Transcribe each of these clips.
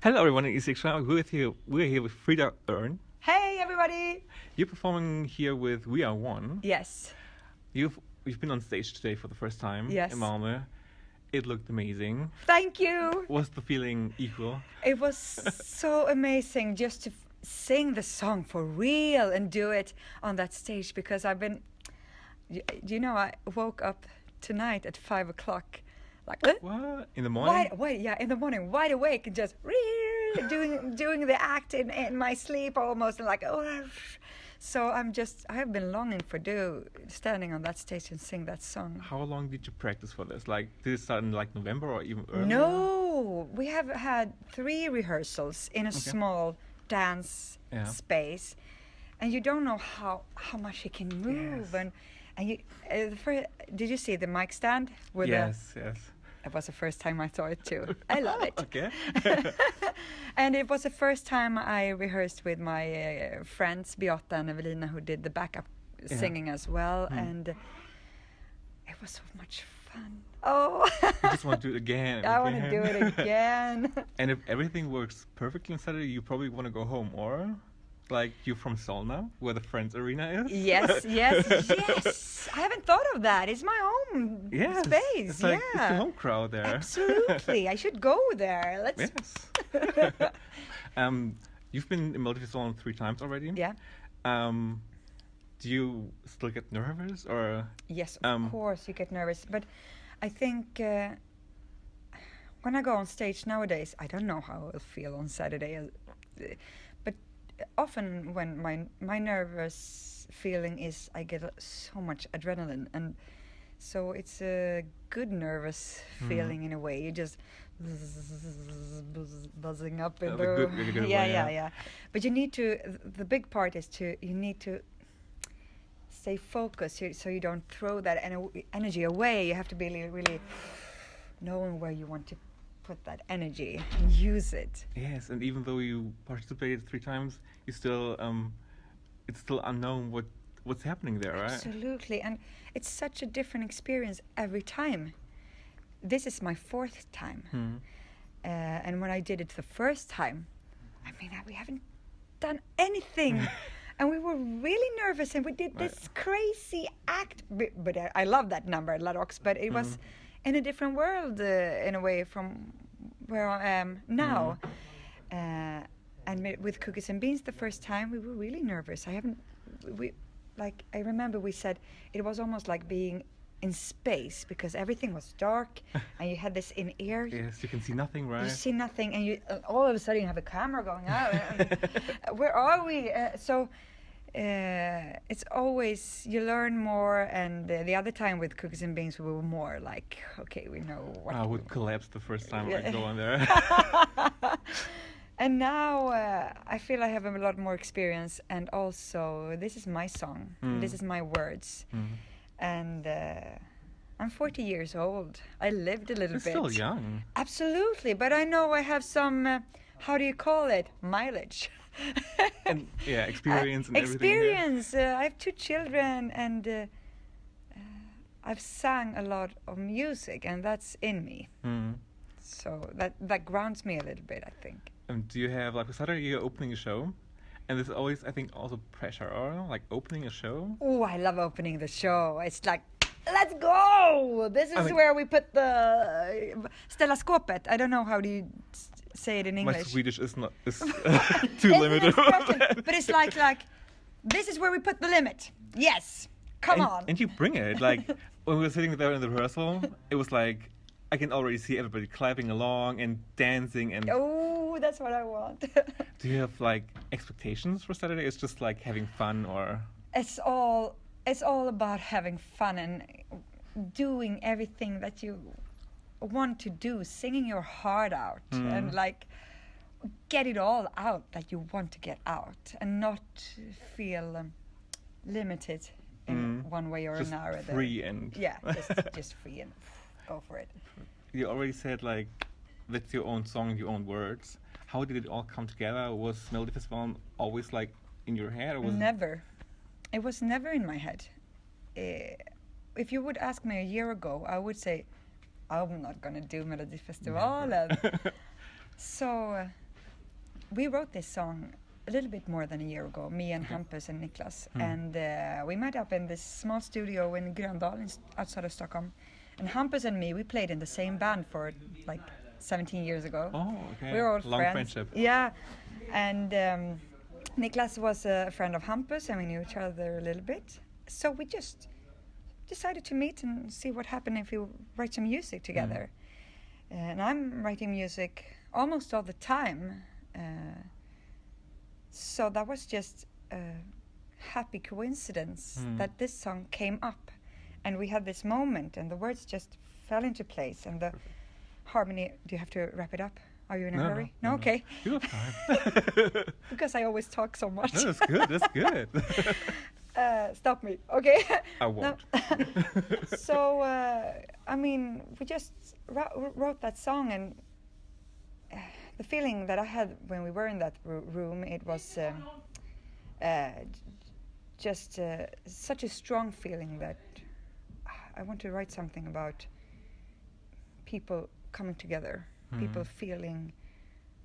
Hello everyone in ESCXTRA. We're here with Frida Öhrn. Hey everybody! You're performing here with We Are One. Yes. You've been on stage today for the first time Yes. in Malmö. It looked amazing. Thank you! Was the feeling equal? It was so amazing just to sing the song for real and do it on that stage because I've been, I woke up tonight at 5 o'clock like What? In the morning? in the morning, wide awake and just doing the act in my sleep almost and like so I have been longing for standing on that stage and sing that song. How long did you practice for this? Like, did it start in like November or even earlier? No, we have had 3 rehearsals in a small dance space, and you don't know how much you can move. Yes. And you, did you see the mic stand? Yes. It was the first time I saw it too. I love it. Okay. And it was the first time I rehearsed with my friends Beata and Evelina, who did the backup singing as well, and it was so much fun. Oh! You just want to do it again. I want to do it again. And if everything works perfectly on Saturday, you probably want to go home, or? Like, you're from Solna, where the Friends Arena is? Yes. I haven't thought of that. It's my home space. It's like, it's the home crowd there. Absolutely. I should go there. Let's. Yes. You've been in Melodifestivalen 3 times already. Yeah. Do you still get nervous, or? Yes, of course you get nervous. But I think when I go on stage nowadays, I don't know how I'll feel on Saturday. But often when my nervous feeling is I get so much adrenaline, and so it's a good nervous feeling in a way. You just buzzing up in the really good way, yeah. But you need to. The big part is you need to stay focused so you don't throw that energy away. You have to be really knowing where you want to put that energy and use it. Yes, and even though you participated 3 times, you still it's still unknown what's happening there, right? Absolutely, and it's such a different experience every time. This is my 4th time, and when I did it the first time, I mean we haven't done anything. And we were really nervous, and we did this crazy act. But I love that number, La Rox, but it was in a different world in a way from where I am now. And with Cookies and Beans the first time, we were really nervous. I remember we said it was almost like being in space because everything was dark and you had this in ear. Yes, you can see nothing, right? You see nothing, and you all of a sudden you have a camera going out. Where are we? It's always you learn more, and the other time with Cookies and Beans we were more like, okay, we know what. I would collapse the first time I go on there. And now I feel I have a lot more experience, and also this is my song, this is my words, and I'm 40 years old. I lived a little bit. Still young. Absolutely, but I know I have some, how do you call it, mileage. And experience and experience. I have 2 children, and I've sang a lot of music, and that's in me. So that grounds me a little bit, I think. Do you have, like, Saturday you're opening a show, and there's always, I think, also pressure, or like opening a show? Oh, I love opening the show. It's like, let's go! This is where we put the ställa skåpet. I don't know how do you say it in English. My Swedish is too limited. But it's like this is where we put the limit. Yes, come on. And you bring it. Like when we were sitting there in the rehearsal, it was like I can already see everybody clapping along and dancing and. Oh, that's what I want. Do you have like expectations for Saturday? It's just like having fun, or. It's all about having fun and doing everything that you want to do, singing your heart out, and like get it all out that you want to get out, and not feel limited in one way or just another. Free and just free and go for it. You already said like that's your own song, your own words. How did it all come together? Was Melodifestivalen always like in your head, or was never? It was never in my head. If you would ask me a year ago, I would say I'm not gonna do Melodifestivalen. So we wrote this song a little bit more than a year ago, me and Hampus and Niklas. And we met up in this small studio in Gröndal outside of Stockholm. And Hampus and me, we played in the same band for like 17 years ago. Oh, okay. We were old Long friends. friendship. Yeah. And Niklas was a friend of Hampus, and we knew each other a little bit. So we just decided to meet and see what happened if we write some music together. And I'm writing music almost all the time. So that was just a happy coincidence that this song came up. And we had this moment, and the words just fell into place. And the harmony, do you have to wrap it up? Are you in a hurry? No, okay. You have time. Because I always talk so much. No, that's good, that's good. Stop me, okay? I won't. So, I mean, we just wrote that song, and the feeling that I had when we were in that room, it was just such a strong feeling that I want to write something about people coming together, people feeling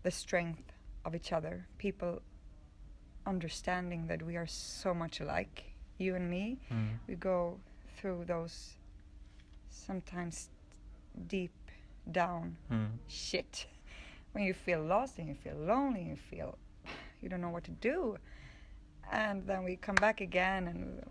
the strength of each other, people understanding that we are so much alike, you and me. We go through those sometimes deep down shit when you feel lost and you feel lonely, you feel you don't know what to do. And then we come back again, and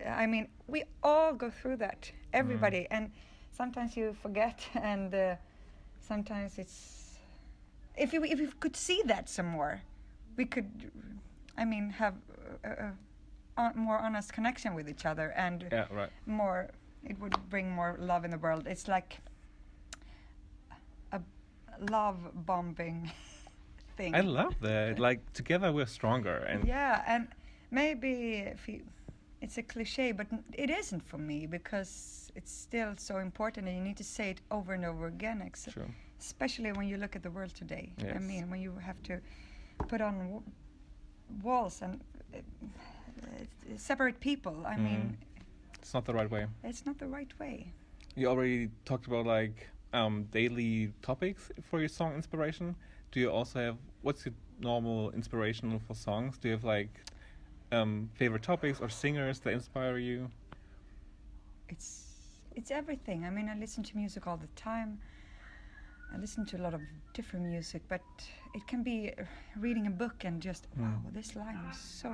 I mean, we all go through that, everybody. And sometimes you forget, and sometimes it's if we could see that some more, we could, I mean, have a more honest connection with each other, and more, it would bring more love in the world. It's like a love bombing thing. I love that. Like, together we're stronger. And yeah, and maybe it's a cliche, but it isn't for me, because it's still so important, and you need to say it over and over again. Sure. Especially when you look at the world today. Yes. I mean, when you have to put on walls and separate people. I mean, it's not the right way. It's not the right way. You already talked about like daily topics for your song inspiration. Do you also have, what's your normal inspiration for songs? Do you have like favorite topics or singers that inspire you? It's everything. I mean, I listen to music all the time. I listen to a lot of different music, but it can be reading a book and just, wow, this line was so...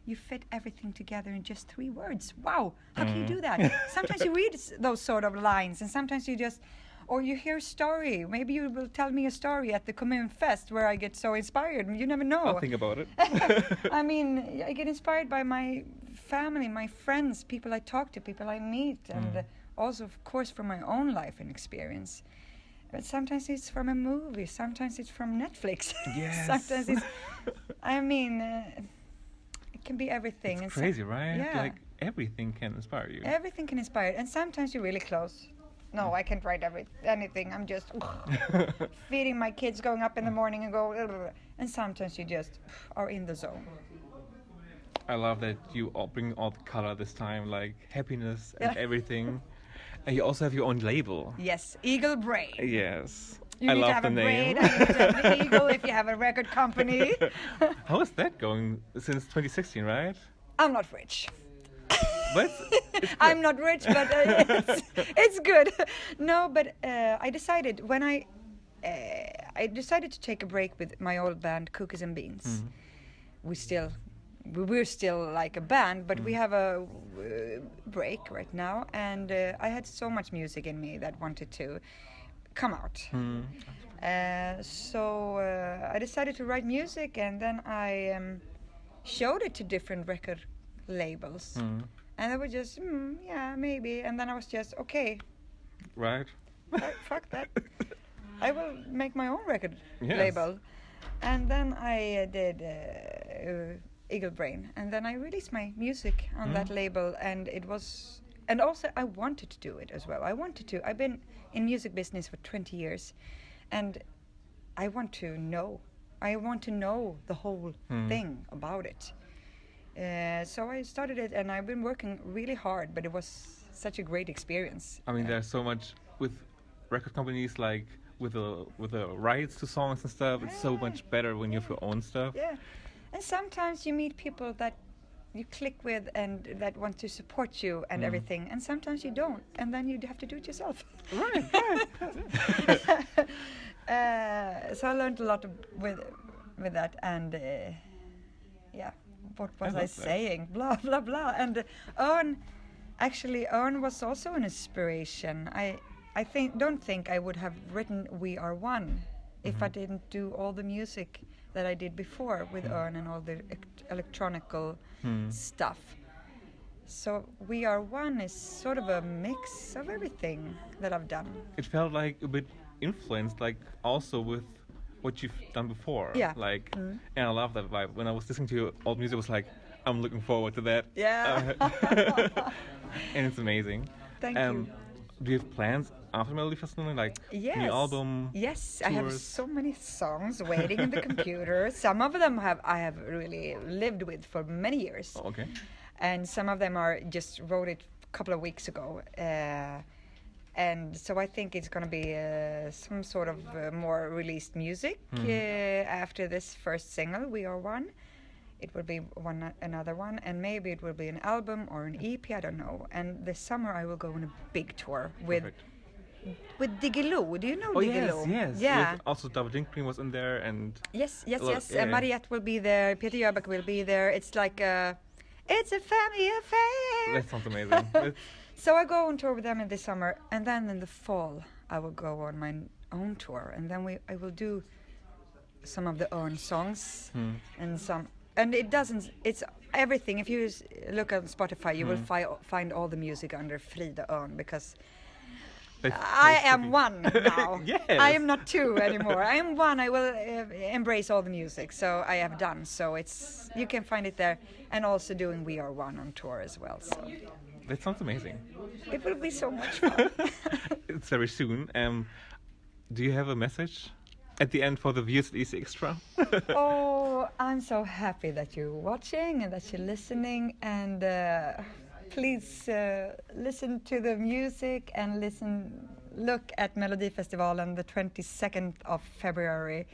You fit everything together in just 3 words. Wow, how can you do that? Sometimes you read those sort of lines, and sometimes you just... Or you hear a story. Maybe you will tell me a story at the Kommun Fest where I get so inspired. You never know. I'll think about it. I mean, I get inspired by my family, my friends, people I talk to, people I meet, and also, of course, from my own life and experience. But sometimes it's from a movie, sometimes it's from Netflix. Yes. Sometimes it's... I mean, it can be everything. It's crazy, right? Yeah. Like, everything can inspire you. Everything can inspire, and sometimes you're really close. No, I can't write anything. I'm just feeding my kids, going up in the morning and go... And sometimes you just are in the zone. I love that you all bring all the color this time, like happiness and everything. And you also have your own label. Yes, Eagle Brain. Yes. You I need love to have the a name. brain, and you need to have an eagle if you have a record company. How is that going since 2016, right? I'm not rich. But I'm not rich, but it's good. No, but I decided when I decided to take a break with my old band Cookies and Beans. We're still like a band, but we have a break right now, and I had so much music in me that wanted to come out. So I decided to write music, and then I showed it to different record labels. And they were just, yeah, maybe. And then I was just, okay. Right. Fuck that. I will make my own record label. And then I did Eagle Brain. And then I released my music on that label. And it was... And also, I wanted to do it as well. I've been in music business for 20 years. And I want to know. I want to know the whole thing about it. So I started it, and I've been working really hard, but it was such a great experience. I mean, there's so much with record companies, like with the rights to songs and stuff. It's so much better when you have your own stuff. Yeah, and sometimes you meet people that you click with and that want to support you and everything, and sometimes you don't, and then you have to do it yourself. Right. So I learned a lot with that, and yeah, what was I saying? Blah blah blah. And Öhrn was also an inspiration. I don't think I would have written "We Are One" if I didn't do all the music that I did before with Öhrn and all the electronical stuff. So "We Are One" is sort of a mix of everything that I've done. It felt like a bit influenced, like also with what you've done before. Yeah. Like, and I love that vibe. When I was listening to your old music, I was like, I'm looking forward to that. Yeah. And it's amazing. Thank you. Do you have plans after Melodifestivalen, like new album? Yes, tours? I have so many songs waiting in the computer. Some of them I have really lived with for many years. Oh, okay. And some of them are just wrote it a couple of weeks ago. And so I think it's going to be some sort of more released music after this first single, "We Are One." It will be another one, and maybe it will be an album or an EP, I don't know. And this summer I will go on a big tour with Diggiloo. Do you know Diggiloo? Yes. Yeah. With also David Dinkling was in there, and Yes. Yeah. Mariette will be there. Peter Jöback will be there. It's like it's a family affair. that sounds amazing. So I go on tour with them in the summer, and then in the fall I will go on my own tour, and then I will do some of the Öhrn songs and some. And it's everything. If you look on Spotify, you will find all the music under Frida Öhrn, because I am one now. Yes. I am not two anymore. I am one. I will embrace all the music. So I have done. So you can find it there, and also doing "We Are One" on tour as well. So That sounds amazing. it will be so much fun. It's very soon. Do you have a message at the end for the viewers at ESCXTRA? Oh, I'm so happy that you're watching and that you're listening, and please listen to the music and look at Melodifestivalen the 22nd of February.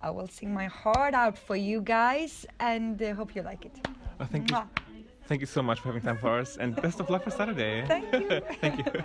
I will sing my heart out for you guys, and hope you like it. Well, thank you so much for having time for us, and best of luck for Saturday. Thank you. Thank you.